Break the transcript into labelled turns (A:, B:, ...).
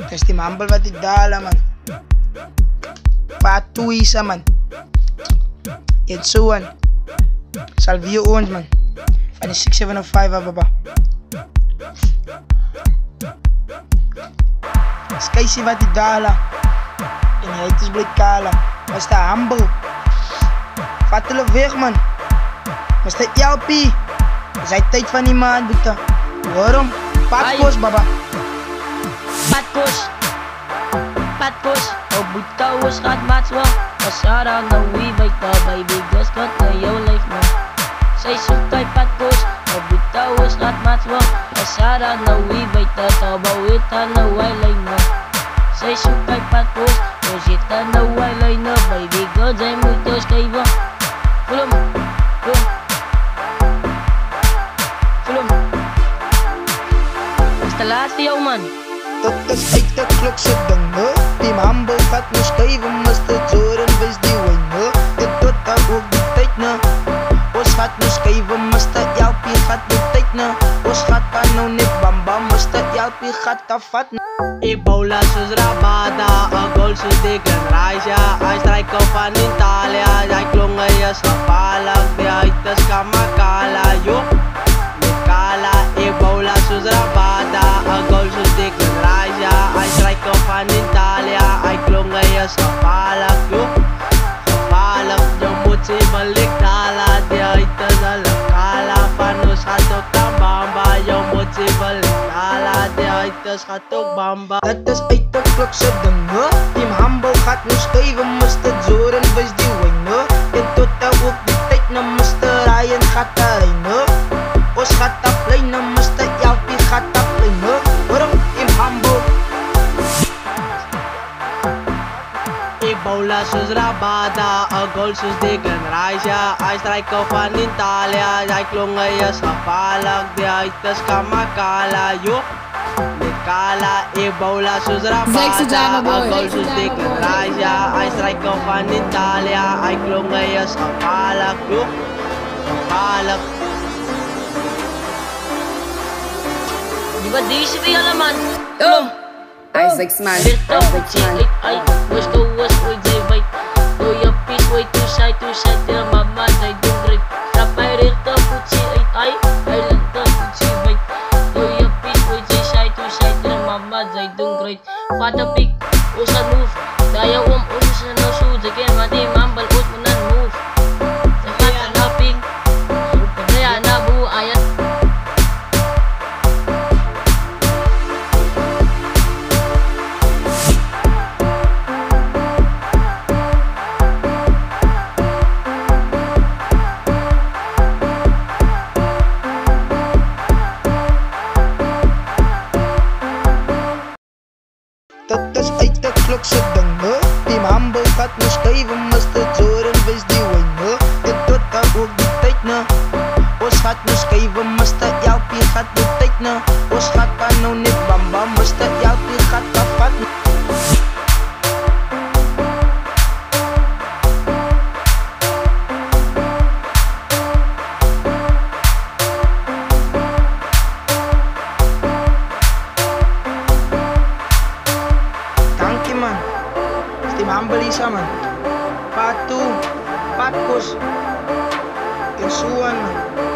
A: Testi mambel wat die dala man. Patu isa man. It's so one. Salvio ons man. Van die 6705 baba. Skysie wat die dala. En die uiters bly kala. Was die humble. Vat hulle weg man. Was die LP. Is hy tyd van die maand boete. Waarom? Patkos baba.
B: Patkos. Oh boete ons gaat maatwa. Pasara na wie by ta baby. Gas kat na jou life man. Sy soek kay patkos. Oh boete ons gaat maatwa. Pasara na wie by ta bawita na wailay na. Sy soek kay patkos. Rosita na wailay na. Baby God ay muitos kay ba. Fulum. Is de laatste jou man.
A: Tot is uit de klok se dinge. Die mambel gaat nou skuiven, Mr. Jordan wees die winge. Dit tot daar ook die tyd na. Ons gaat nou skuiven, Mr. LP gaat die tyd na. Ons gaat daar nou net bamba, Mr. LP gaat daar vat na.
C: Ebola soos Rabada, a goal soos die Granraja. Hy strijk op van Italia, hy klong hy is gevaarlik. Die uit is kamakala, joh. Kala, Ebola soos Rabada, a goal soos die Granraja. Hy strijk op van Italia, hy klong hy is gevaarlik, joh. Gevaarlik, jou moet sy balik dala. Die uit is hulle kala, van ons gaat ook dan bamba. Jou moet sy balik dala, die uit is gaat ook bamba.
A: Dit is uit de klok se dinge. Die mambel gaat nou skuiven, Mr. Jordan wees die winge. En tot daar ook die tyd na, Mr. Ryan gaat daar reine. Ons gaat daar pleine, Mr. LP gaat daar pleine. Waarom die mambel?
C: Ebola soos Rabada, a goal soos die Granraja. Hy strijk op van Italia, hy klong hy is gevaarlik. Die uit is kamakala, joh. Kala, Ebola soos Rabada, a goal soos die Granraja. Hy strijk op van Italia, hy klong hy is gevaarlik, joh. Gevaarlik.
B: Die wat deze bij alle man.
D: Isaac man.
B: Ay, was go was way day bay. Do your piece way too shy till mama day do great. Tapay rito puchi ay lanta puchi bay. Do your piece way too shy till mama day do great. Fata pick, usa move. Daya usa no shoes again. Mati mambal ut munan move. Fata na pick. Kaya na bu ayat.
A: Dit is uit de klok se dinge. Die mambel gaat nou skuiven, Mr. Jordan wees die winge. Dit tot daar ook die tyd na. Ons gaat nou skuiven, Mr. LP gaat die tyd na. Ons gaat daar nou net bamba, Mr. LP gaat daar vat na. Dankie man. Is die mambel isa man. Patu, patkos. En so aan man.